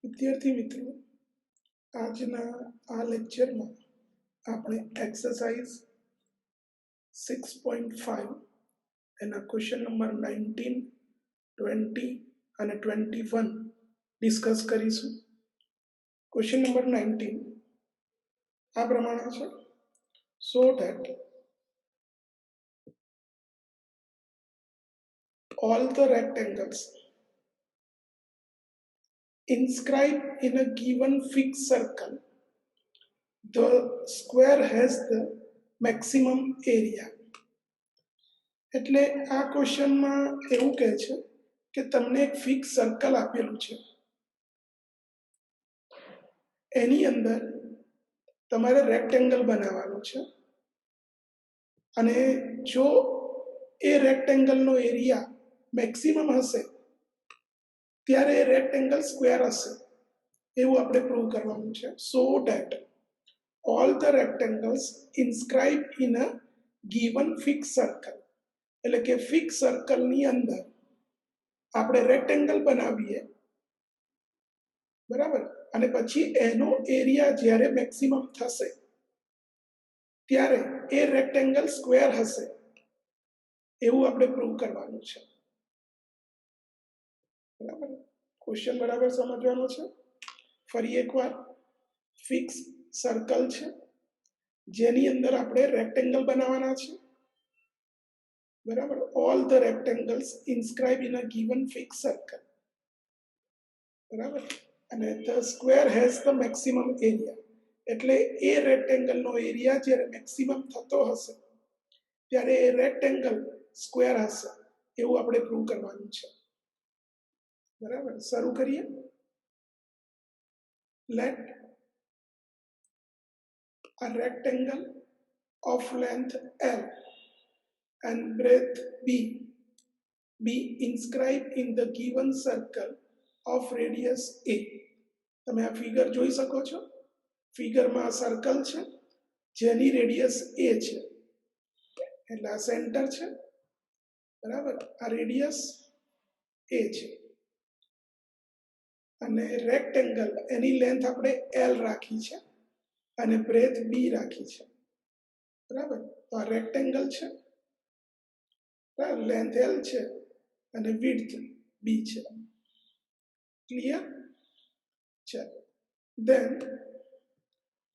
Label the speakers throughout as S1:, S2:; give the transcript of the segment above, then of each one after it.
S1: વિદ્યાર્થી મિત્રો, આજના આ લેક્ચરમાં આપણે એક્સરસાઇઝ 6.5 એના ક્વેશ્ચન નંબર 19, 20 અને 21 ડિસ્કસ કરીશું. ક્વેશ્ચન નંબર 19 આ પ્રમાણે છે. So that all the rectangles inscribed in a given fixed circle, the square has the maximum area. એટલે આ ક્વેશ્ચનમાં એવું કહે છે કે તમને એક ફિક્સ સર્કલ આપેલું છે, એની અંદર તમારે રેક્ટેંગલ બનાવવાનું છે અને જો એ રેક્ટેંગલનો એરિયા મેક્સિમમ હશે ત્યારે એ રેક્ટેંગલ સ્ક્વેર હશે એવું આપણે પ્રૂવ કરવાનું છે. So that all the rectangles inscribed in a given fixed circle, એટલે કે ફિક્સ સર્કલની અંદર આપણે રેક્ટેંગલ બનાવીએ, બરાબર, અને પછી એનો એરિયા જ્યારે મેક્સિમમ થશે ત્યારે એ રેક્ટેંગલ સ્ક્વેર હશે એવું આપણે પ્રૂવ કરવાનું છે. બરાબર, ક્વેશ્ચન બરાબર સમજવાનો છે. ફરી એકવાર, ફિક્સ સર્કલ છે જેની અંદર આપણે રેક્ટેંગલ બનાવવાના છે, બરાબર. All the rectangles inscribe in a given fix circle, બરાબર, અને the square has the maximum area, એટલે એ રેક્ટેંગલનો એરિયા જ્યારે મેક્સિમમ થતો હશે ત્યારે એ રેક્ટેંગલ સ્ક્વેર હશે એવું આપણે પ્રૂવ કરવાનું છે. બરાબર, શરૂ કરીએ. Let a rectangle of length L and breadth B be inscribed in the given circle of radius A. તમે આ ફિગર જોઈ શકો છો. ફિગરમાં આ સર્કલ છે જેની રેડિયસ A છે, એટલે આ સેન્ટર છે, બરાબર. આ રેડિયસ A છે અને રેક્ટેંગલ એની લેન્થ આપણે L રાખી છે અને બ્રેથ B રાખી છે, બરાબર. તો આ રેક્ટેંગલ છે, લેન્થ L છે અને વિડ્થ B છે. ક્લિયર છે. then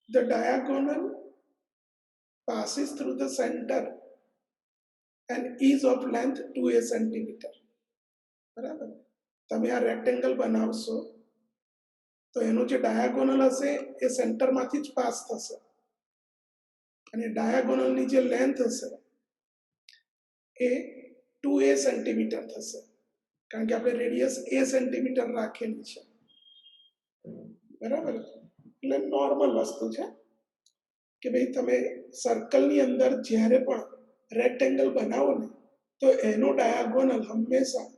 S1: the diagonal passes through the center and is of length 2a centimeter. બરાબર, તમે આ રેક્ટેંગલ બનાવશો તો એનો જે ડાયાગોનલ હશે એ સેન્ટરમાંથી જ પાસ થશે અને ડાયાગોનલની જે લેન્થ હશે એ 2a સેન્ટીમીટર થશે, કારણ કે આપણે રેડિયસ a સેન્ટીમીટર રાખેલી છે, બરાબર. એટલે નોર્મલ વસ્તુ છે કે ભાઈ તમે સર્કલની અંદર જ્યારે પણ રેક્ટેંગલ બનાવો ને તો એનો ડાયાગોનલ હંમેશા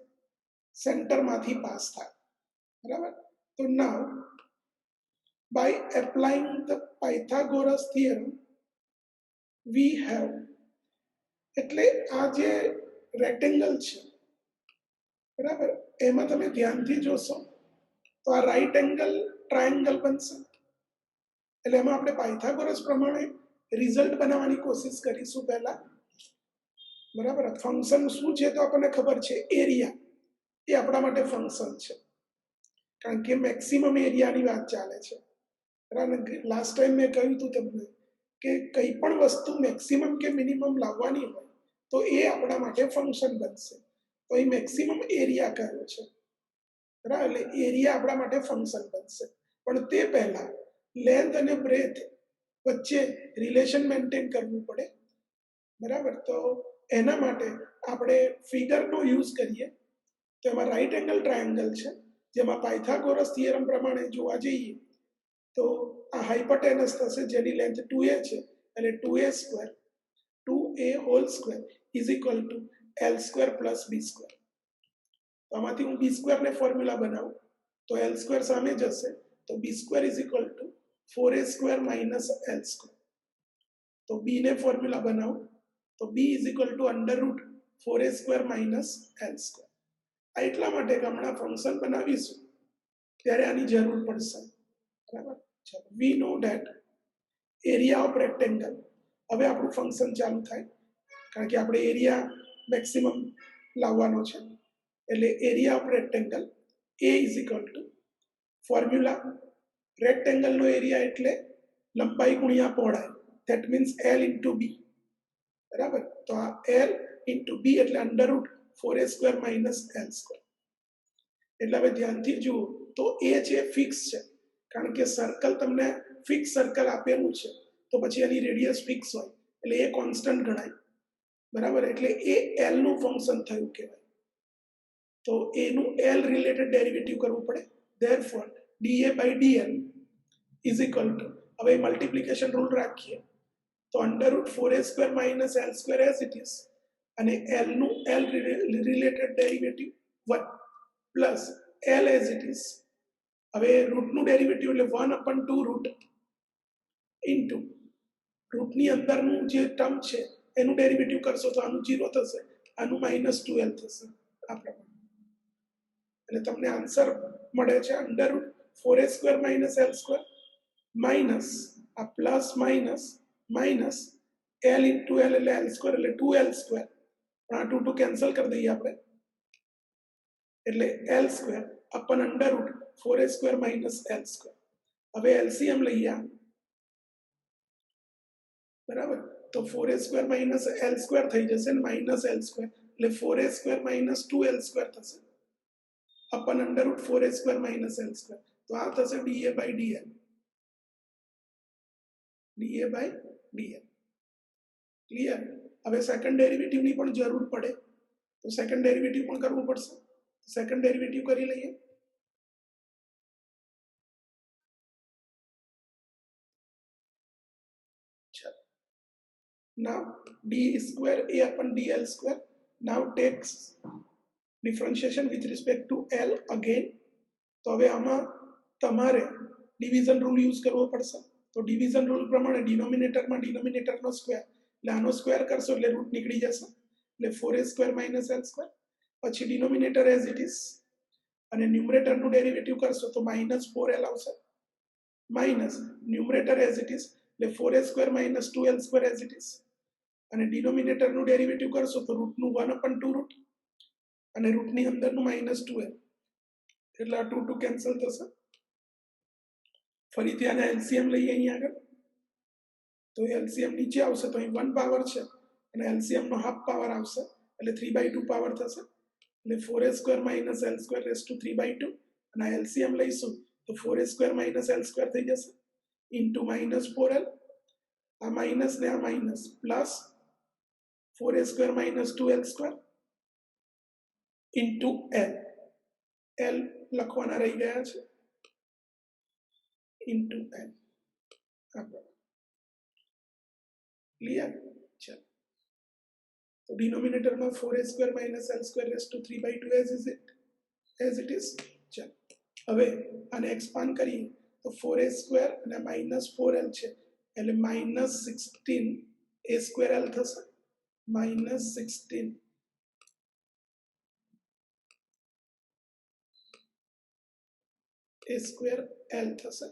S1: સેન્ટરમાંથી પાસ થાય, બરાબર. તો નાઉ by applying the Pythagoras theorem we have, એટલે આ જે રેક્ટેંગલ છે, બરાબર, એમાં તમે ધ્યાનથી જોશો તો આ રાઈટ એંગલ ટ્રાયેંગલ બનશે, એટલે એમાં આપણે પાયથાગોરસ પ્રમાણે રિઝલ્ટ બનાવવાની કોશિશ કરીશું પહેલા, બરાબર. ફંક્શન શું છે તો આપણને ખબર છે, એરિયા એ આપણા માટે ફંક્શન છે, કારણ કે મેક્સિમમ એરિયાની વાત ચાલે છે. લાસ્ટ ટાઈમ મેં કહ્યું હતું તમને કે કંઈ પણ વસ્તુ મેક્સિમમ કે મિનિમમ લાવવાની હોય તો એ આપણા માટે ફંક્શન બનશે. તો એ મેક્સિમમ એરિયા કયો છે, બરાબર, એટલે એરિયા આપણા માટે ફંક્શન બનશે. પણ તે પહેલા લેન્થ અને બ્રેથ વચ્ચે રિલેશન મેન્ટેન કરવું પડે, બરાબર. તો એના માટે આપણે ફિગરનો યુઝ કરીએ. તો એમાં રાઈટ એંગલ ટ્રાયેંગલ છે જેમાં પાયથાગોરસ થિયરમ પ્રમાણે જોવા જઈએ તો આ હાઇપોટેનસ થશે જેની લેન્થ 2a છે, એટલે 2a square 2a whole square is equal two l square plus b square. તો આમાંથી હું b સ્ક્વેરને ફોર્મ્યુલા બનાવું તો l સ્ક્વેર સામે જશે, તો b square is equal two 4a square minus l square. તો b ને ફોર્મ્યુલા બનાવું તો b is equal two under route 4a square minus l square. આ એટલા માટે કે હમણાં ફંક્શન બનાવીશું ત્યારે આની જરૂર પડશે, બરાબર. ચલો, વી know that area of rectangle. હવે આપણું ફંક્શન ચાલુ થાય, કારણ કે આપણે એરિયા મેક્સિમમ લાવવાનો છે. એટલે એરિયા ઓફ રેક્ટેંગલ એ ઇઝ ઇક્વલ ટુ ફોર્મ્યુલા, રેક્ટેંગલનો એરિયા એટલે લંબાઈ ગુણ્યા પહોળાઈ, that means L into B, બરાબર. તો આ એલ ઇન્ટુ બી એટલે અંડરરૂટ 4a² માઇનસ l². એટલે હવે ધ્યાનથી જુઓ તો એ છે ફિક્સ છે, કારણ કે સર્કલ તમને ફિક્સ સર્કલ આપેલું છે તો પછી એની રેડિયસ ફિક્સ હોય એટલે એ કોન્સ્ટન્ટ ગણાય, બરાબર. એટલે એ એલ નું ફંક્શન થયું કહેવાય. તો એનું એલ રિલેટેડ ડેરિવેટિવ કરવું પડે. Therefore dA by dl is equal two, હવે મલ્ટિપ્લિકેશન રૂલ રાખીએ તો under root 4a² minus l² as it is, અને એલ નું L related derivative 1 plus L as it is. હવે રૂટનું ડેરિવેટિવ એટલે 1/2 રૂટ ઇન્ટુ રૂટની અંદરનું જે ટર્મ છે એનું ડેરિવેટિવ કરશો તો આનું 0 થશે, આનું -2l થશે, આ પ્રમાણે. એટલે તમને આન્સર મળે છે under root 4a² minus l² minus આ plus minus minus l into l એટલે l² એટલે 2l², પણ આ 2 કેન્સલ કરી દઈએ આપણે, એટલે l² અપન under root 4a² minus l². હવે એલસીએમ લઈએ, બરાબર. તો 4a² માઇનસ l² થઈ જશે ને માઇનસ l², એટલે 4a² માઇનસ 2l² થશે અપન અંડરરૂટ 4a² માઇનસ l². તો આ થશે dA by dl, dA by dl. Clear. હવે સેકન્ડ ડેરિવેટિવની પણ જરૂર પડે તો સેકન્ડ ડેરિવેટિવ પણ કરવું પડશે. સેકન્ડ ડેરિવેટિવ કરી લઈએ. Now d² a upon dl². Now takes differentiation with respect to l again. તો હવે આમાં તમારે ડિવિઝન રૂલ યુઝ કરવો પડશે. તો ડિવિઝન રૂલ પ્રમાણે ડિનોમિનેટરમાં ડિનોમિનેટરનો સ્ક્વેર, એટલે આનો સ્ક્વેર કરશો એટલે રૂટ નીકળી જશે, એટલે 4a² માઇનસ l². પછી ડિનોમિનેટર એઝ ઇટ ઇઝ, અને ન્યુમરેટરનું ડેરિવેટિવ કરશો તો -4l આવશે, minus numerator as it is એટલે 4a² minus 2l² as it is, અને ડિનોમિનેટરનું ડેરિવેટિવ કરશો તો રૂટનું 1/2 રૂટ અને રૂટની અંદરનું -2l, એટલે આ 2 કેન્સલ થશે. ફરીથી આને એલસીએમ લઈએ અહીંયા આગળ, તો એલસીએમ નીચે આવશે તો અહીં 1 પાવર છે અને એલસીએમ નો હાફ પાવર આવશે એટલે 3/2 પાવર થશે, એટલે 4a² minus l² raise to 3/2, અને એલસીએમ લઈશું તો 4a² માઇનસ l² થઈ જશે ઇન્ટુ -4l, આ માઇનસ ને આ minus plus 4a² minus 2l² into l લખવાના રહી ગયા છે ઇન્ટુ l. ક્લિયર. ચાલો, તો ડિનોમિનેટરમાં 4a² minus l² raise to 3/2 as it is. ચાલો, હવે આને એક્સપાન્ડ કરીએ તો 4a² અને -4l છે એટલે -16a²l થશે, -16 a²l થશે.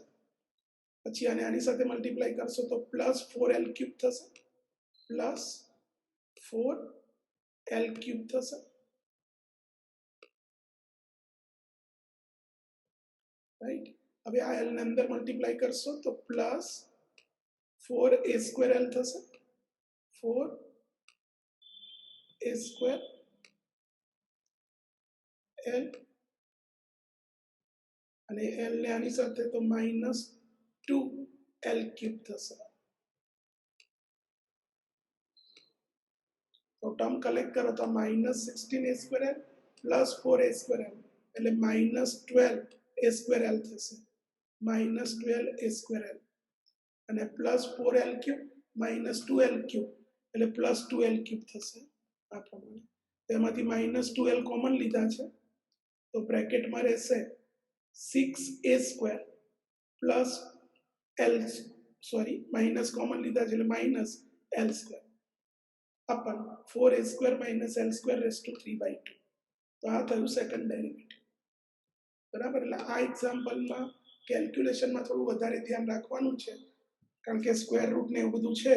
S1: પછી આને આની સાથે મલ્ટીપ્લાય કરશો તો +4l³ થશે, +4l³ થશે, રાઈટ. હવે આ l ને અંદર મલ્ટીપ્લાય કરશો તો +4a²l થશે, 4a²l, અને l ને આની સાથે તો -2l³ થશે. તો ટર્મ કલેક્ટ કરો તો -16a²l પ્લસ 4a²l એટલે -12a²l થશે, -12a²l, અને +4l³ -2l³ એટલે +2l³ થશે. આ પ્રમાણે તેમાંથી -2l કોમન લીધા છે તો બ્રેકેટમાં રહેશે 6a² plus l, sorry minus common લીધા છે એટલે -l² અપન 4a² minus l² raise to 3/2. તો આ થયું સેકન્ડ ડેરિવેટિવ, બરાબર. એટલે આ એક્ઝામ્પલમાં કેલ્ક્યુલેશનમાં થોડું વધારે ધ્યાન રાખવાનું છે, કારણ કે સ્ક્વેર રૂટ ને એવું બધું છે,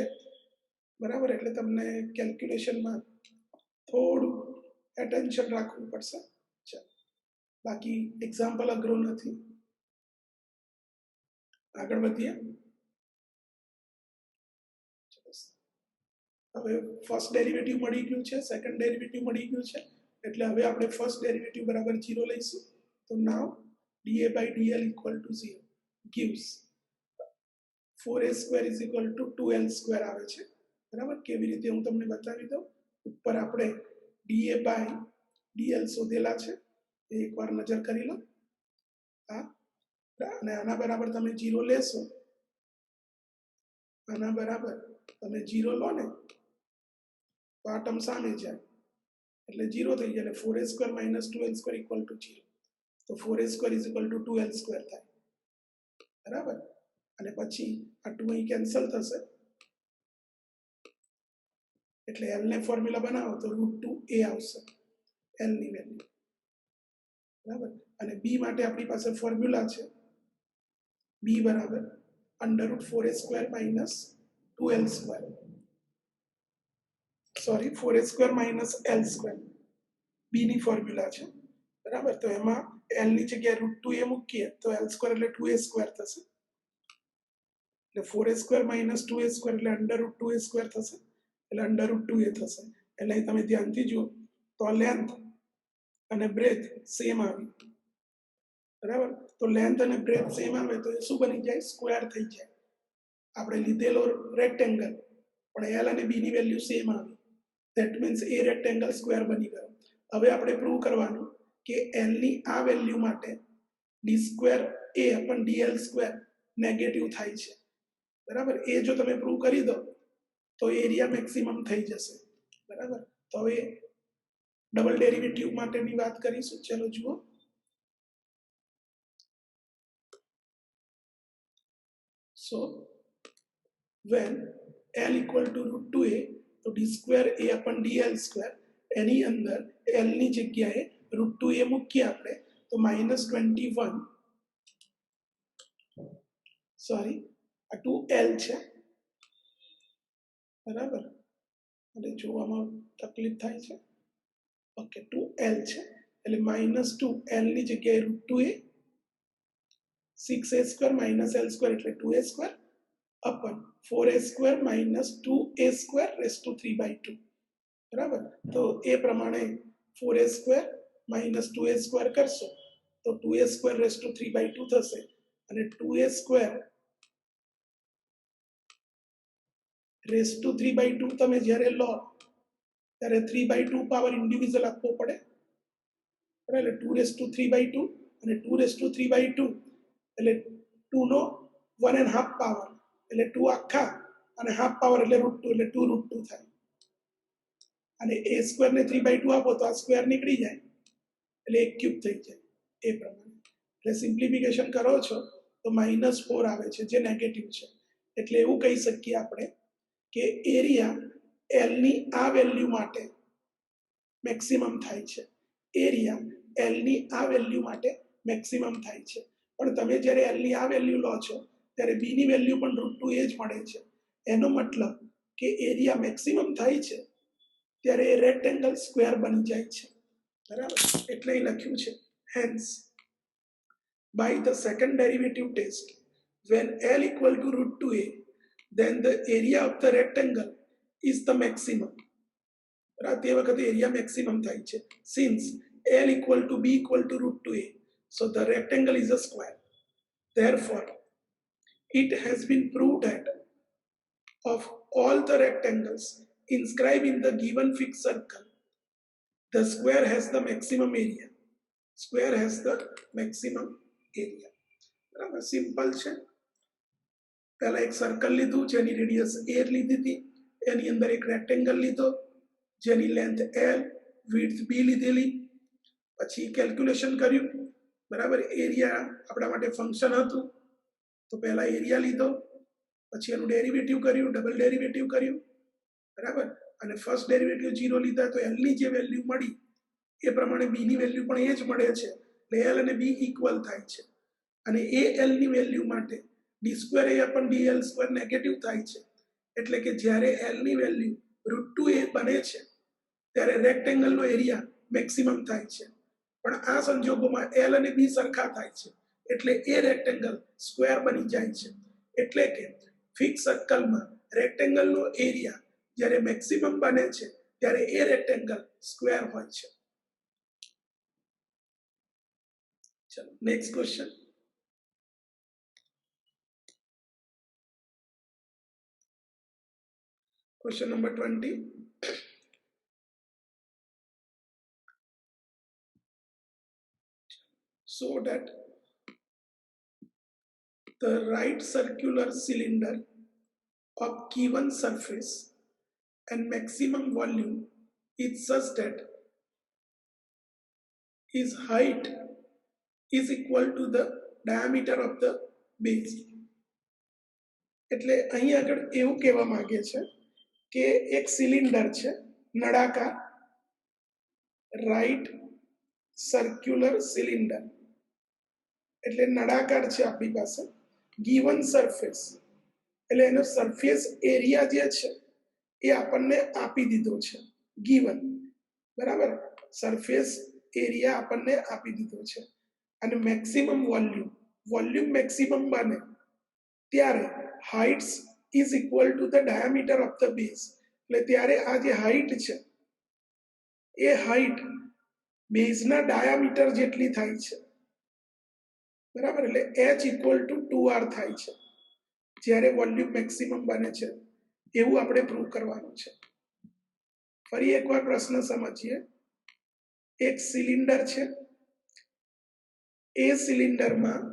S1: બરાબર. એટલે તમને કેલ્ક્યુલેશનમાં થોડું એટેન્શન રાખવું પડશે. બાકી એક્ઝામ્પલ અઘરો નથી. આગળ વધીએ. હવે ફર્સ્ટ ડેરિવેટિવ મળી ગયું છે, સેકન્ડ ડેરિવેટિવ મળી ગયું છે, એટલે હવે આપણે ફર્સ્ટ ડેરિવેટિવ બરાબર 0 લઈશું. તો નાવ dA/dl equal to 0 gives 4a² is equal to 2l² આવે છે, બરાબર. કેવી રીતે હું તમને બતાવી દઉં. ઉપર આપણે dA/dl શોધેલા છે, એકવાર નજર કરી લો. અને આના બરાબર તમે 0 લેશો, આના બરાબર તમે 0 લો ને તો આ ટર્મ સામે જાય એટલે 0 થઈ જાય, એટલે 4a² - 2l² equal to 0. તો 4a² is equal to 2l² થાય, બરાબર. અને પછી આ 2 અહીં કેન્સલ થશે, એટલે l ને ફોર્મ્યુલા બનાવો તો √2a આવશે, l ની વેલ્યુ, બરાબર. અને b માટે આપણી પાસે ફોર્મ્યુલા છે, b બરાબર √4a² - 2l², sorry 4a² - l², b ની ફોર્મ્યુલા છે, બરાબર. તો એમાં l ની જગ્યાએ √2a મૂકીએ તો l² એટલે 2a² થશે, એટલે 4a² - 2a² એટલે √2a² થશે, એટલે √2a થશે. એટલે તમે ધ્યાનથી જુઓ તો લેન્થ અને બ્રેથ સેમ આવી, બરાબર. તો લેન્થ અને બ્રેથ સેમ આવે તો એ શું બની જાય, સ્ક્વેર થઈ જાય. આપણે લીધેલો રેક્ટેંગલ પણ l અને b ની વેલ્યુ સેમ આવી, that means A rectangle square બની ગયો. હવે આપણે પ્રૂવ કરવાનું કે l ની આ વેલ્યુ માટે d²a/dl² નેગેટિવ થાય છે, બરાબર. એ જો તમે પ્રૂવ કરી દો તો એરિયા મેક્સિમમ થઈ જશે, બરાબર. તો હવે ડબલ ડેરિવેટિવ માટેની વાત કરીશું. ચલો જુઓ. So when l equal to √2a તો d²a/dl² એની અંદર l ની જગ્યાએ √2a મૂકીએ આપણે તો -21, સોરી આ 2l છે, બરાબર. અને જોવામાં તકલીફ થાય છે. ઓકે, 2l છે એટલે -2l ની જગ્યાએ √2a, 6a² - l² એટલે 2a² upon 4a² - 2a²⁵, બરાબર. તો એ પ્રમાણે 4a² - 2a² કરશો તો 2a²⁵ થશે, અને 2a²⁵ તમે જ્યારે લો ત્યારે 3/2 પાવર ઇન્ડિવિજ્યુઅલ આપવો પડે, એટલે 2^3/2 અને 2^3/2 એટલે 2 નો 1.5 પાવર એટલે 2 આખા અને હાફ પાવર એટલે √2 એટલે 2√2 થાય. અને a² ને 3/2 આપો તો આ સ્ક્વેર નીકળી જાય એટલે 1³ થઈ જાય. એ પ્રમાણે એટલે સિમ્પ્લિફિકેશન કરો છો તો -4 આવે છે, જે નેગેટિવ છે. એટલે એવું કહી શકીએ આપણે કે એરિયા l ની આ વેલ્યુ માટે મેક્સિમમ થાય છે, એરિયા l ની આ વેલ્યુ માટે મેક્સિમમ થાય છે. પણ તમે જ્યારે l ની આ વેલ્યુ લો છો ત્યારે b ની વેલ્યુ પણ √2a જ મળે છે. એનો મતલબ કે એરિયા મેક્સિમમ થાય છે ત્યારે એ રેક્ટેંગલ સ્ક્વેર બની જાય છે, બરાબર. એટલે એ લખ્યું છે hence by the second derivative test when l equal to √2a then the area of the rectangle is the maximum. તે વખતે એરિયા મેક્સિમમ થાય છે, since l equal to b equal to √2a, so the rectangle is a square. Therefore it has been proved that of all the rectangles inscribed in the given fixed circle, the square has the maximum area. Square has the maximum area. બરાબર, simple છે. પહેલા એક circle લીધું જેની radius a લીધી હતી, એની અંદર એક રેક્ટેંગલ લીધો જેની લેન્થ l, વિડ્થ b લીધેલી, પછી કેલ્ક્યુલેશન કર્યું, બરાબર. એરિયા આપણા માટે ફંક્શન હતું તો પહેલા એરિયા લીધો, પછી એનું ડેરિવેટિવ કર્યું, ડબલ ડેરિવેટિવ કર્યું, બરાબર. અને ફર્સ્ટ ડેરિવેટિવ 0 લીધા તો l ની જે વેલ્યુ મળી એ પ્રમાણે b ની વેલ્યુ પણ એ જ મળે છે, એટલે એલ અને બી ઇક્વલ થાય છે અને એ એલ ની વેલ્યુ માટે ડી સ્ક્વેર એ અપન ડી એલ સ્ક્વેર નેગેટિવ થાય છે એટલે કે જ્યારે એલ ની વેલ્યુ √2a બને છે ત્યારે રેક્ટેંગલનો એરિયા મેક્સિમમ થાય છે પણ આ સંજોગોમાં એલ અને બી સરખા થાય છે એટલે એ રેક્ટેંગલ સ્ક્વેર બની જાય છે એટલે કે ફિક્સ સર્કલમાં રેક્ટેંગલનો એરિયા જ્યારે મેક્સિમમ બને છે ત્યારે એ રેક્ટેંગલ સ્ક્વેર હોય છે. ચલો next question. Question number 20. So that the right circular cylinder of given surface and maximum volume is such that its height is equal to the diameter of the base. એટલે અહીં આગળ એવું કહેવા માંગે છે કે એક સિલિન્ડર છે નળાકાર રાઈટ સર્ક્યુલર સિલિન્ડર એટલે નળાકાર છે આપણી પાસે ગીવન સરફેસ એટલે એનો સરફેસ એરિયા જે છે એ આપણને આપી દીધો છે ગીવન બરાબર સરફેસ એરિયા આપણને આપી દીધો છે અને મેક્સિમમ વોલ્યુમ મેક્સિમમ બને ત્યારે heights is equal to the diameter of the base એટલે ત્યારે આ જે હાઇટ છે એ હાઇટ બેઝના ડાયામીટર જેટલી થાય છે બરાબર એટલે h ઇક્વલ ટુ 2r થાય છે જ્યારે વોલ્યુમ મેક્સિમમ બને છે એવું આપણે પ્રૂવ કરવાનું છે. ફરી એકવાર પ્રશ્ન સમજીએ. એક સિલિન્ડર છે એ સિલિન્ડરમાં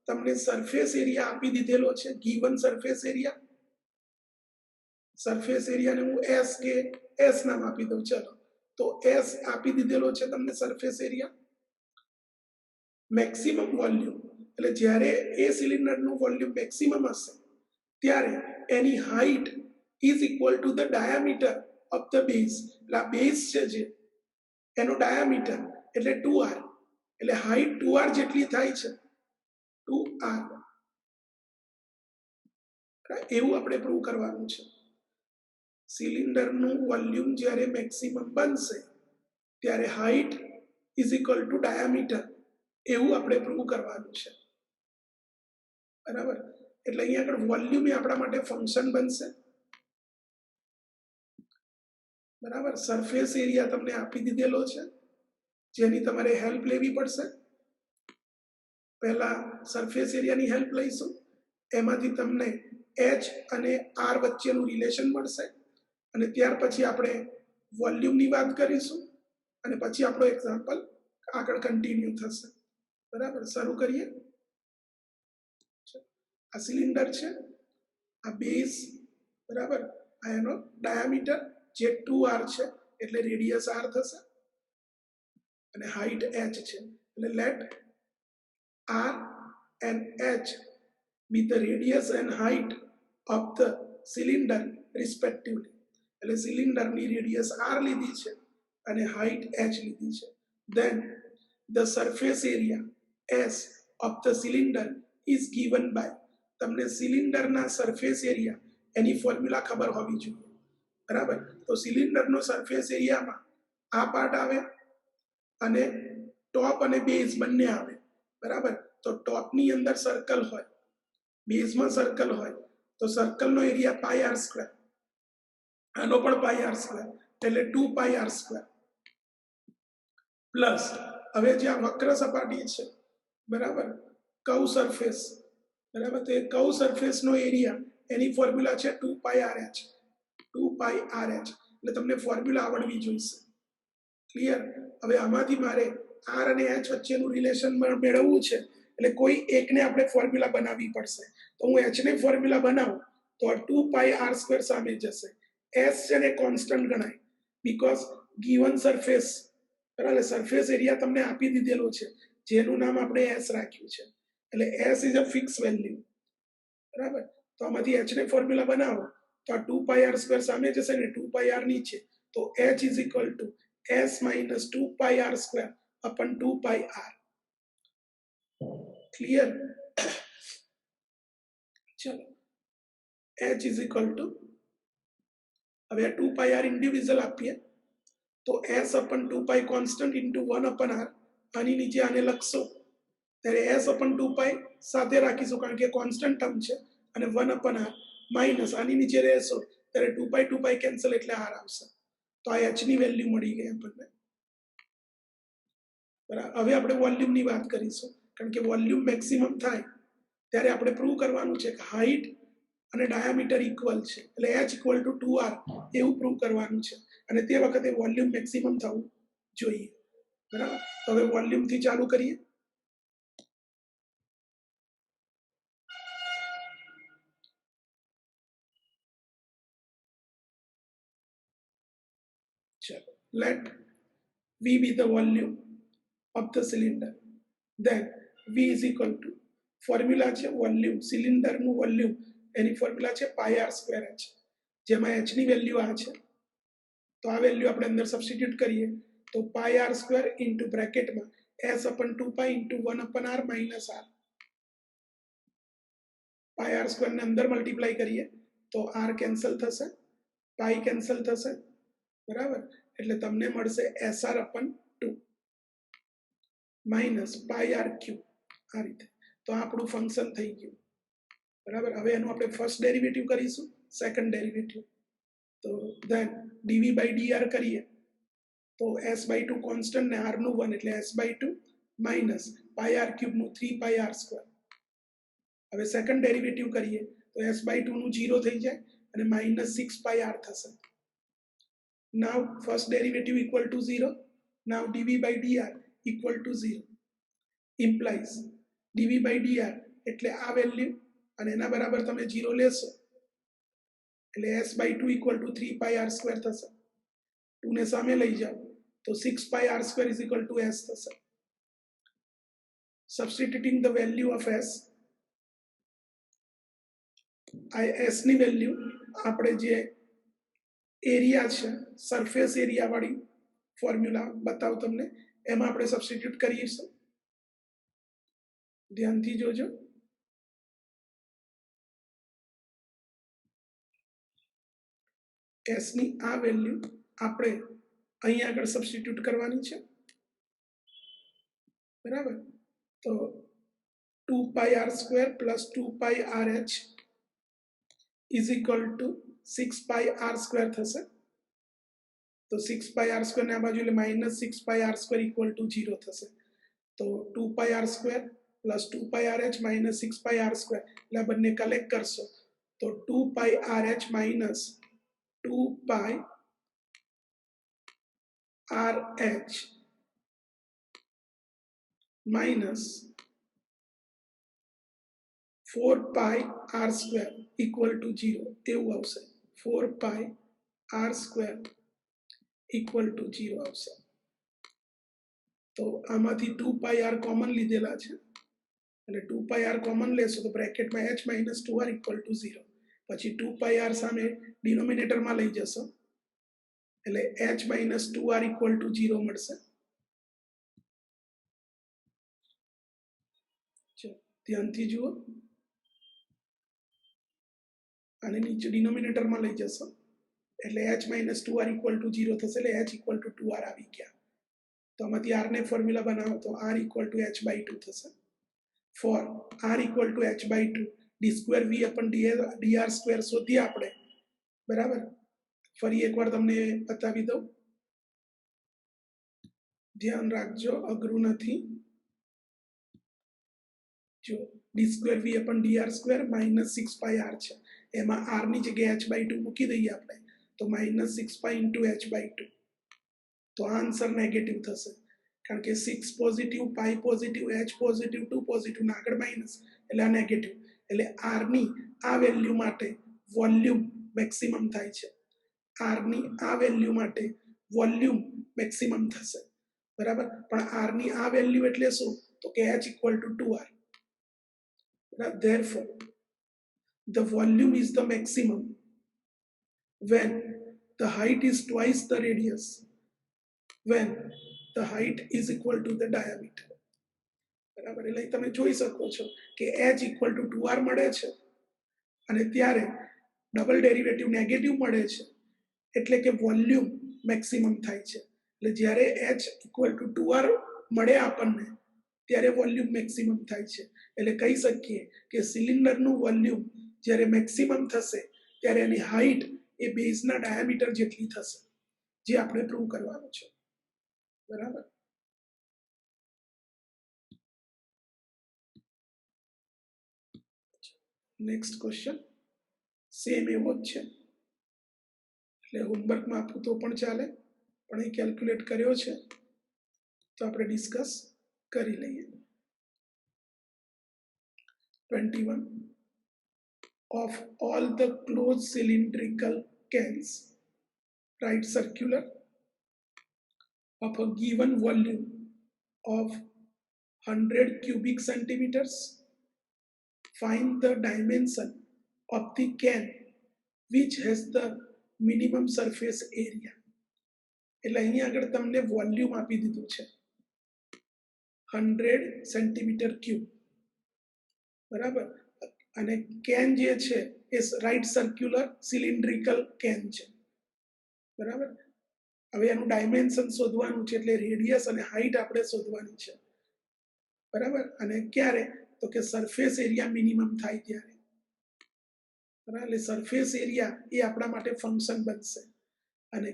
S1: તમને સરફેસ એરિયા આપી દીધેલો છે ગીવન સરફેસ એરિયાને હું s કે s નામ આપી દઉં ચલો તો s આપી દીધેલો છે તમને સરફેસ એરિયા મેક્સિમમ વોલ્યુમ એટલે જ્યારે એ સિલિન્ડરનું વોલ્યુમ મેક્સિમમ હશે ત્યારે એની height is equal to the diameter of the base એટલે આ બેઝ છે જે એનો ડાયામીટર એટલે 2r એટલે હાઇટ 2r જેટલી થાય છે 2r એવું આપણે પ્રૂવ કરવાનું છે. સિલિન્ડરનું વોલ્યુમ જ્યારે મેક્સિમમ બનશે ત્યારે height is equal two diameter એવું આપણે પ્રૂવ કરવાનું છે બરાબર એટલે અહીંયા આગળ વોલ્યુમ એ આપણા માટે ફંક્શન બનશે બરાબર સરફેસ એરિયા તમને આપી દીધેલો છે જેની તમારે હેલ્પ લેવી પડશે. પહેલા સરફેસ એરિયાની હેલ્પ લઈશું એમાંથી તમને h અને r વચ્ચેનું રિલેશન મળશે અને ત્યાર પછી આપણે વોલ્યુમની વાત કરીશું અને પછી આપણો એક્ઝામ્પલ આગળ કન્ટિન્યુ થશે બરાબર. શરૂ કરીએ. આ સિલિન્ડર છે આ બેઝ બરાબર આ એનો ડાયામીટર જે 2r છે એટલે રેડિયસ r થશે અને હાઇટ h છે એટલે late r and h be the radius and height of the cylinder respectively એટલે સિલિન્ડરની રેડિયસ r લીધી છે અને હાઇટ h લીધી છે. then the surface area s of the cylinder is given by તમને સિલિન્ડરના સરફેસ એરિયા એની ફોર્મ્યુલા ખબર હોવી જોઈએ બરાબર. તો સિલિન્ડરનો સરફેસ એરિયામાં આ પાર્ટ આવે અને ટોપ અને બેઝ બંને આવે બરાબર. તો ટોપની અંદર સર્કલ હોય બેઝમાં સર્કલ હોય તો સર્કલનો એરિયા πr², આનો પણ πr² એટલે 2πr² પ્લસ હવે જે આ વક્ર સપાટી છે બરાબર કર્વ સરફેસ બરાબર તો એ કર્વ સરફેસનો એરિયા એની ફોર્મ્યુલા છે 2πrh એટલે તમને ફોર્મ્યુલા આવડવી જોઈશે ક્લિયર. હવે આમાંથી મારે r અને h વચ્ચેનું રિલેશન મેળવવું છે એટલે કોઈ એકને આપણે ફોર્મ્યુલા બનાવવી પડશે તો હું h ને ફોર્મ્યુલા બનાવું તો 2πr² સામે જશે. s છે ને કોન્સ્ટન્ટ ગણાય બીકોઝ ગીવન સરફેસ બરાબર સરફેસ એરિયા તમને આપી દીધેલો છે જેનું નામ આપણે s રાખ્યું છે એટલે s is a fix value બરાબર. તો આમાંથી h ને ફોર્મ્યુલા બનાવો તો આ 2πr² સામે જશે ને 2πr નીચે તો h is equal two s - 2πr² upon 2πr clear? चलो h इज इक्वल टू, હવે 2πr ઇન્ડિવિજ્યુઅલ આપીએ તો s अपन 2π કોન્સ્ટન્ટ ઇન્ટુ 1/r, આની નીચે આને લખશો ત્યારે s अपन 2π સાથે રાખીશું કારણ કે કોન્સ્ટન્ટ ટર્મ છે, અને 1/r માઇનસ આની નીચે રહેશો ત્યારે 2π કેન્સલ એટલે r આવશે. તો આ h ની વેલ્યુ મળી ગઈ આપણને. બરાબર. હવે આપણે વોલ્યુમની વાત કરીશું કારણ કે વોલ્યુમ મેક્સિમમ થાય ત્યારે આપણે પ્રૂવ કરવાનું છે કે હાઇટ અને ડાયામીટર ઇક્વલ છે, એટલે h ઇક્વલ ટુ 2r એવું પ્રૂવ કરવાનું છે, અને તે વખતે વોલ્યુમ મેક્સિમમ થવું જોઈએ. બરાબર. તો હવે વોલ્યુમથી ચાલુ કરીએ. ચલો, let v be the volume of the cylinder, then v is equal to, formula છે વોલ્યુમ, સિલિન્ડરનું વોલ્યુમ, એની ફોર્મ્યુલા છે πr²h, જેમાં h ની વેલ્યુ આ છે, તો આ વેલ્યુ આપણે અંદર સબસ્ટિટ્યુટ કરીએ તો πr² ઇન્ટુ બ્રેકેટમાં s अपन 2π into 1/r minus r, πr² ને અંદર મલ્ટીપ્લાય કરીએ તો r કેન્સલ થશે, પાઈ કેન્સલ થશે. બરાબર. એટલે તમને મળશે SR अपन 2 માઇનસ πr³ આ રીતે. તો આપણું ફંક્શન થઈ ગયું. બરાબર. હવે એનું આપણે ફર્સ્ટ ડેરિવેટિવ કરીશું, સેકન્ડ ડેરિવેટિવ. તો ધેન dv/dr કરીએ તો s/2 કોન્સ્ટન્ટ ને r નું 1 એટલે s/2 માઇનસ πr³ નું 3πr². હવે સેકન્ડ ડેરિવેટિવ કરીએ તો s/2 નું 0 થઈ જાય અને માઇનસ 6πr થશે. Now first derivative equal to 0. Now dv/dr equal to 0 implies dv/dr એટલે આ વેલ્યુ અને એના બરાબર તમે 0 લેશો એટલે s/2 equal to 3πr² થશે. 2 ને સામે લઈ જાઓ તો 6πr² is equal to s થશે. Substituting the value of s, આ s ની વેલ્યુ આપણે જે એરિયા છે સરફેસ એરિયા વાળી ફોર્મ્યુલા બતાવું તમને, એમાં આપણે સબસ્ટિટ્યુટ કરીશું. ધ્યાનથી જોજો. s ની આ વેલ્યુ આપણે અહીં આગળ સબસ્ટિટ્યુટ કરવાની છે. બરાબર. તો 2πr² plus 2πrh is equal two 6πr² થશે. તો 6πr² ને આ બાજુ એટલે માઇનસ 6πr² ઇક્વલ ટુ 0 થશે. તો 2πr² plus 2πrh minus 6πr² એટલે આ બંને કલેક્ટ કરશો તો 2πrh minus 2πrh minus 4πr² equal to 0 એવું આવશે. 4πr² ઇક્વલ ટુ 0 આવશે. તો આમાંથી 2πr કોમન લીધેલા છે એટલે 2πr કોમન લેશો તો બ્રેકેટમાં h minus 2r equal to 0. પછી 2πr સામે ડિનોમિનેટરમાં લઈ જશો એટલે h minus 2r equal to 0 મળશે. ધ્યાનથી જુઓ. આને નીચે ડિનોમિનેટરમાં લઈ જશો એટલે h minus 2r equal to 0 થશે એટલે h ઇક્વલ ટુ 2r આવી ગયા. તો આમાંથી r ને ફોર્મ્યુલા બનાવો તો r ઇક્વલ ટુ h/2 થશે. For r equal to h/2 d² v अपन dr² શોધીએ આપણે. બરાબર. ફરી એકવાર તમને બતાવી દઉં, ધ્યાન રાખજો, અઘરું નથી. જો d² v अपन dr² માઇનસ 6πr છે, એમાં r ની જગ્યાએ h/2 મૂકી દઈએ આપણે તો માઇનસ 6π ઇન્ટુ h/2. તો આ આન્સર નેગેટિવ થશે કારણ કે 6 પોઝિટિવ, પાઈ પોઝિટિવ, h પોઝિટિવ, 2 પોઝિટિવ ના આગળ માઇનસ એટલે આ નેગેટિવ. એટલે r ની આ વેલ્યુ માટે વોલ્યુમ મેક્સિમમ થાય છે. r ની આ વેલ્યુ માટે વોલ્યુમ મેક્સિમમ થશે. બરાબર. પણ r ની આ વેલ્યુ એટલે શું તો કે h equal to 2r. Therefore the volume is the maximum when the height is twice the radius, when the height is equal to the diameter. બરાબર. એટલે તમે જોઈ શકો છો કે h ઇક્વલ ટુ 2r મળે છે અને ત્યારે ડબલ ડેરિવેટિવ નેગેટિવ મળે છે એટલે કે વોલ્યુમ મેક્સિમમ થાય છે. એટલે જ્યારે h ઇક્વલ ટુ 2r મળે આપણને ત્યારે વોલ્યુમ મેક્સિમમ થાય છે. એટલે કહી શકીએ કે સિલિન્ડરનું વોલ્યુમ જ્યારે મેક્સિમમ થશે ત્યારે એની હાઈટ એ બેઝના ડાયામીટર જેટલી થશે, જે આપણે પ્રૂવ કરવાનું છે. બરાબર. નેક્સ્ટ ક્વેશ્ચન સેમ એવો જ છે, એટલે હોમવર્કમાં આપું તો પણ ચાલે, પણ એ કેલ્ક્યુલેટ કર્યો છે તો આપણે ડિસ્કસ કરી લઈએ. 21 of all the closed cylindrical cans, right circular, of a given volume of 100 cubic centimeters, find the dimension of the can which has the minimum surface area. એટલે અહીંયા આગળ તમને વોલ્યુમ આપી દીધું છે 100 સેન્ટીમીટર ક્યુબ, બરાબર. અને કેન જે છે એ રાઈટ સર્ક્યુલર સિલિન્ડ્રિકલ કેન છે, બરાબર. હવે એનું ડાયમેન્શન શોધવાનું છે, એટલે રેડિયસ અને હાઈટ આપણે શોધવાની છે, બરાબર. અને ક્યારે? તો કે સરફેસ એરિયા મિનિમમ થાય ત્યારે, બરાબર. એટલે સરફેસ એરિયા એ આપણા માટે ફંક્શન બનશે અને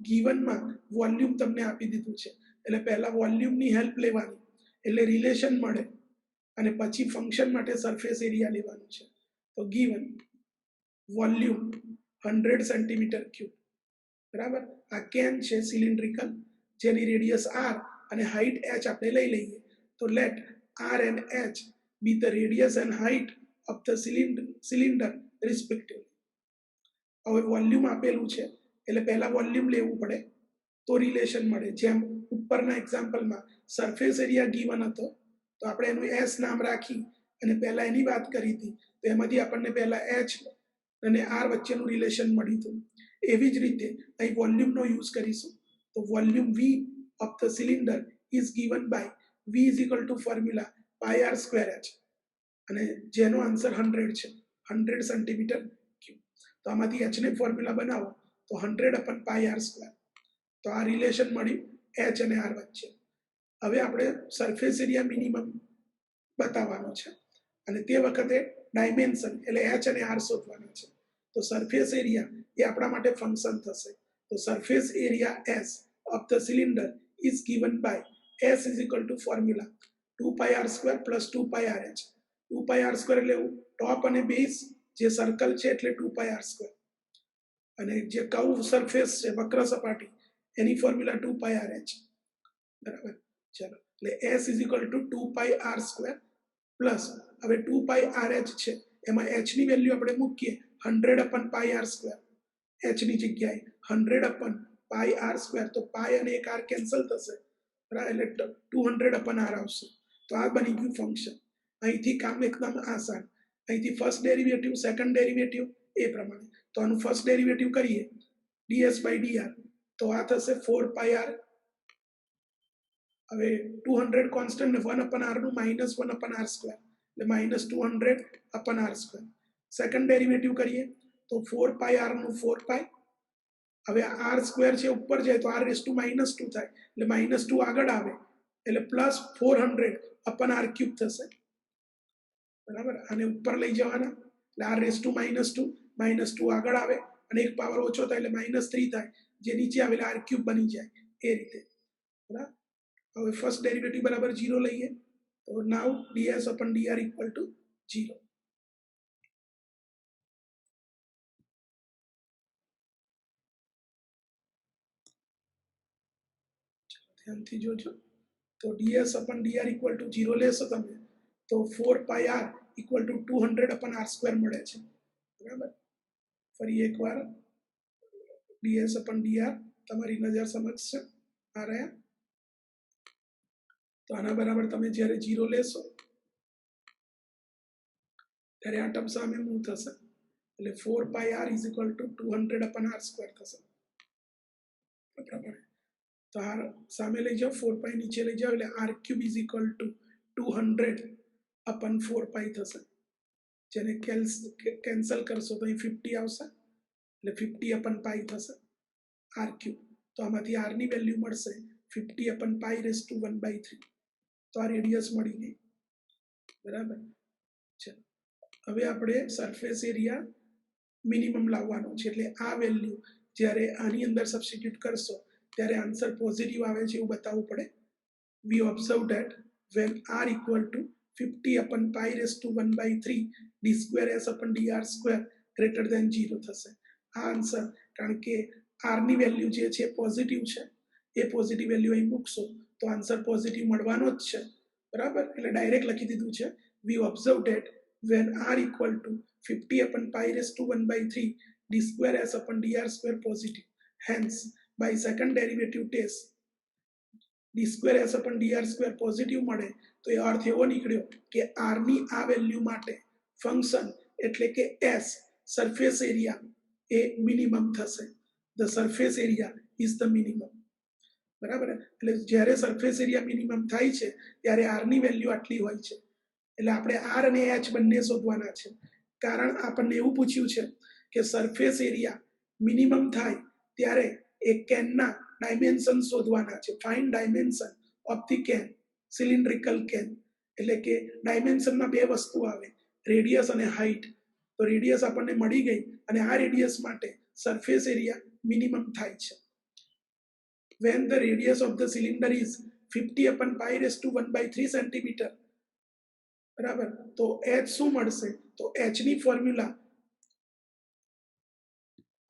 S1: ગીવનમાં વોલ્યુમ તમને આપી દીધું છે એટલે પહેલા વોલ્યુમની હેલ્પ લેવાની એટલે રિલેશન મળે અને પછી ફંક્શન માટે સરફેસ એરિયા લેવાનું છે. તો ગીવન વોલ્યુમ 100 સેન્ટીમીટર ક્યુબ, બરાબર. આ કેન છે સિલિન્ડ્રિકલ, જેની રેડિયસ r અને હાઈટ h આપણે લઈ લઈએ. તો late r and h be the radius and height of the cylinder respectively. હવે વોલ્યુમ આપેલું છે એટલે પહેલા વોલ્યુમ લેવું પડે તો રિલેશન મળે. જેમ ઉપરના એક્ઝામ્પલમાં સરફેસ એરિયા ગીવન હતો તો આપણે એનું એસ નામ રાખી અને પહેલા એની વાત કરી હતી, તો એમાંથી આપણને પહેલા એચ અને આર વચ્ચેનું રિલેશન મળ્યું હતું. એવી જ રીતે અહીં વોલ્યુમનો યુઝ કરીશું. તો volume v of the cylinder is given by v is equal to formula pi r square h, અને જેનો આન્સર 100 છે, 100 સેન્ટીમીટર ક્યુબ. તો આમાંથી h ને ફોર્મ્યુલા બનાવો તો 100 અપન પાઈ આર સ્ક્વેર. તો આ રિલેશન મળ્યું h અને r વચ્ચે. હવે આપણે સરફેસ એરિયા મિનિમમ બતાવવાનો છે અને તે વખતે ડાયમેન્શન એટલે h અને r શોધવાના છે. તો સરફેસ એરિયા એ આપણા માટે ફંક્શન થશે. તો surface area s of the cylinder is given by s is equal to formula 2 pi r square plus 2 pi r h. 2 pi r square એટલે ટોપ અને બેઝ જે સર્કલ છે એટલે 2 પાઈ r સ્ક્વેર, અને જે curve surface છે વક્ર સપાટી એની ફોર્મ્યુલા 2 પાઈ r h, બરાબર. ચલો, એટલે s is equal two 2 pi r square plus હવે 2 પાઈ r h છે એમાં h ની વેલ્યુ આપણે મૂકીએ 100 અપન પાઈ r સ્ક્વેર, h ની જગ્યાએ 100 અપન પાઈ r સ્ક્વેર. તો પાઈ અને એક r કેન્સલ થશે, બરાબર. એટલે 200 અપન r આવશે. તો આ બની ગયું ફંક્શન. અહીંથી કામ એકદમ આસાન. અહીંથી ફર્સ્ટ ડેરિવેટિવ, સેકન્ડ ડેરિવેટિવ એ પ્રમાણે. તો આનું ફર્સ્ટ ડેરિવેટિવ કરીએ ds બાય dr, તો આ થશે 4 પાઈ r. હવે 200 કોન્સ્ટન્ટ ને 1 અપન r નું માઇનસ 1 અપન r સ્ક્વેર એટલે minus 200 અપન r square. Second derivative કરીએ તો 4 પાઈ r નું 4 પાઈ. હવે r સ્ક્વેર છે ઉપર જાય તો r રેસ ટુ માઇનસ 2 થાય એટલે માઇનસ 2 આગળ આવે એટલે પ્લસ 400 અપન r ક્યુબ થશે, બરાબર. આને ઉપર લઈ જવાના એટલે r raise to minus 2, minus 2 આગળ આવે અને એક પાવર ઓછો થાય એટલે માઇનસ 3 થાય, જે નીચે આવે એટલે r ક્યુબ બની જાય એ રીતે, બરાબર. હવે ફર્સ્ટ ડેરિવેટિવ બરાબર 0 લઈએ તો નાઉ ds upon dr equal to 0. ધ્યાનથી જોજો. તો ds upon dr equal to 0 લેશો તમે તો 4 pi r equal to 200 upon r square મળે છે, બરાબર. ફરી એકવાર ds upon dr તમારી નજર સમક્ષ છે આ રહ્યા. તો આના બરાબર તમે જ્યારે 0 લેશો ત્યારે આ ટર્મ સામે મૂવ થશે એટલે 4 pi r is equal to 200 upon r square થશે, બરાબર. તો r સામે લઈ જાઓ, 4 pi નીચે લઈ જાઓ એટલે r cube is equal to 200/4 પાઈ થશે, જેને કેન્સલ કરશો તો અહીં 50 આવશે, એટલે 50/પાઈ થશે r ક્યુબ. તો આમાંથી r ની વેલ્યુ મળશે 50/π⁻1/3. તો આ રેડિયસ મળી ગઈ, બરાબર. ચલો હવે આપણે સરફેસ એરિયા મિનિમમ લાવવાનો છે, એટલે આ વેલ્યુ જ્યારે આની અંદર સબસ્ટિટ્યુટ કરશો ત્યારે આન્સર પોઝિટિવ આવે છે એવું બતાવવું પડે. we observe that when r equal to 50/π⁻1/3 d²s/dr² greater than 0 થશે. આ આન્સર, કારણ કે r ની વેલ્યુ જે છે પોઝિટિવ છે, એ પોઝિટિવ વેલ્યુ અહીં મૂકશો તો આન્સર પોઝિટિવ મળવાનો જ છે, બરાબર. એટલે ડાયરેક્ટ લખી દીધું છે we observe that when r equal to 50/π⁻1/3 d²s/dr² positive, hence by second derivative test d²s/dr² positive મળે તો એ અર્થ એવો નીકળ્યો કે r ની આ વેલ્યુ માટે ફંક્શન એટલે કે s સરફેસ એરિયા એ મિનિમમ થશે. The surface area is the minimum, બરાબર. એટલે જ્યારે સરફેસ એરિયા મિનિમમ થાય છે ત્યારે r ની વેલ્યુ આટલી હોય છે, એટલે આપણે r અને h બંને શોધવાના છે. કારણ આપણને એવું પૂછ્યું છે કે સરફેસ એરિયા મિનિમમ થાય ત્યારે એ કેનના ડાયમેન્શન શોધવાના છે. Find dimension of the can, cylindrical can. એટલે કે ડાયમેન્શનમાં બે વસ્તુ આવે, રેડિયસ અને હાઇટ. તો રેડિયસ આપણને મળી ગઈ અને આ રેડિયસ માટે સરફેસ એરિયા મિનિમમ થાય છે. when the radius of the cylinder is 50/π⁻1/3 centimetre, બરાબર. તો h શું મળશે? તો h ની ફોર્મ્યુલા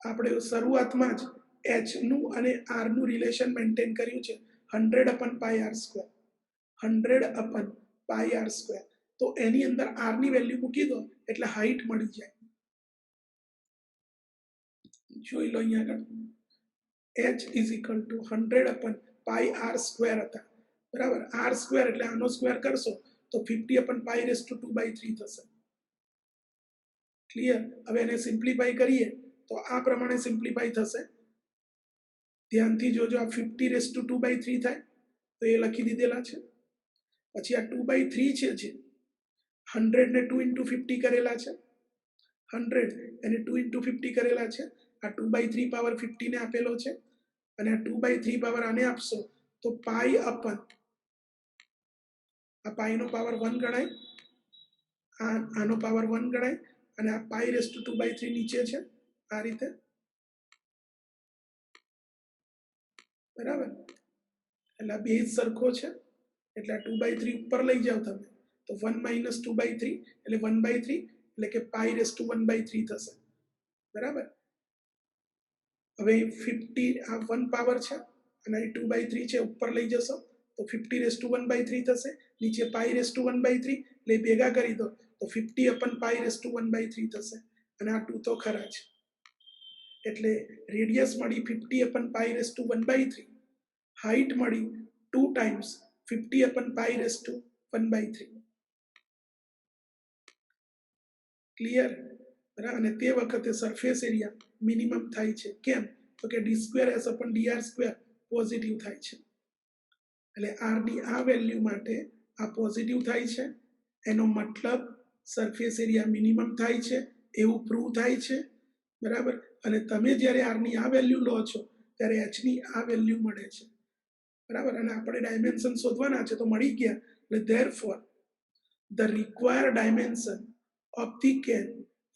S1: આપણે શરૂઆતમાં જ h નું અને r નું રિલેશન મેન્ટેન કર્યું છે 100/πr², 100/πr². તો એની અંદર r ની વેલ્યુ મૂકી દો એટલે હાઈટ મળી જાય. જોઈ લો અહીંયા આગળ h is equal to 100/πr² હતા, બરાબર. r² એટલે આનો સ્ક્વેર કરશો તો 50/π⁻2/3 થશે. ક્લિયર? હવે એને સિમ્પ્લિફાઈ કરીએ તો આ પ્રમાણે સિમ્પ્લિફાઈ થશે. ધ્યાનથી જોજો, આ 50/2/3 થાય તો એ લખી દીધેલા છે. પછી આ 2/3 છે, જે 100 ને 2 × 50 કરેલા છે, 100 એને 2 × 50 કરેલા છે. આ 2/3 પાવર 50 ને આપેલો છે, અને આ 2/3 પાવર આને આપશો તો પાઈ અપન આ પાઈ નો પાવર 1 ગણાય, આનો પાવર 1 ગણાય, અને આ π⁻2/3 નીચે છે આ રીતે, બરાબર. એટલે આ બે જ સરખો છે, એટલે આ 2/3 ઉપર લઈ જાવ તમે તો 1 - 2/3 એટલે 1/3, એટલે કે π⁻1/3 થશે, બરાબર. હવે 50 આ 1 પાવર છે અને 2/3 છે, ઉપર લઈ જશો તો 50/1/3 થશે, નીચે π⁻1/3, એટલે ભેગા કરી દો તો 50/π⁻1/3 થશે, અને આ 2 તો ખરા છે. એટલે રેડિયસ મળી 50/π⁻1/3, હાઈટ મળી 2 ટાઈમ્સ 50/π⁻1/3. ક્લિયર? બરાબર. અને તે વખતે સરફેસ એરિયા મિનિમમ થાય છે. કેમ? તો કે d²s/dr² પોઝિટિવ થાય છે. એટલે r ની આ વેલ્યુ માટે આ પોઝિટિવ થાય છે, એનો મતલબ સરફેસ એરિયા મિનિમમ થાય છે એવું પ્રૂવ થાય છે, બરાબર. અને તમે જ્યારે r ની આ વેલ્યુ લો છો ત્યારે h ની આ વેલ્યુ મળે છે, બરાબર. અને આપણે ડાયમેન્શન શોધવાના છે તો મળી ગયા. એટલે therefore the required dimension of the can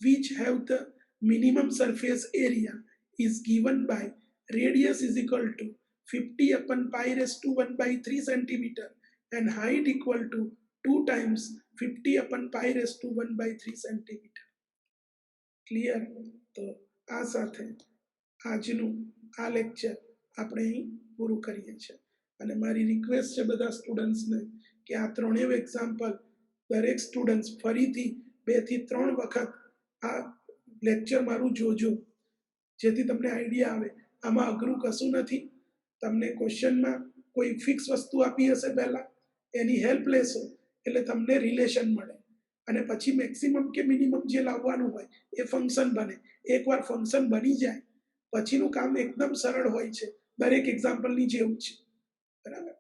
S1: which have the minimum surface area is given by radius is equal to 50/π⁻1/3 centimeter and height equal to 2 times 50/π⁻1/3 centimeter. Clear? તો આ સાથે આજનું આ લેક્ચર આપણે અહીં પૂરું કરીએ છીએ. અને મારી રિક્વેસ્ટ છે બધા સ્ટુડન્ટ્સને કે આ ત્રણેય એક્ઝામ્પલ દરેક સ્ટુડન્ટ્સ ફરીથી 2 થી 3 વખત આ લેક્ચર મારું જોજો, જેથી તમને આઈડિયા આવે. આમાં અઘરું કશું નથી. તમને ક્વેશ્ચનમાં કોઈ ફિક્સ વસ્તુ આપી હશે પહેલા, એની હેલ્પ લેશો એટલે તમને રિલેશન મળે, અને પછી મેક્સિમમ કે મિનિમમ જે લાવવાનું હોય એ ફંક્શન બને. એકવાર ફંક્શન બની જાય પછીનું કામ એકદમ સરળ હોય છે, દરેક એક્ઝામ્પલની જેવું છે, બરાબર.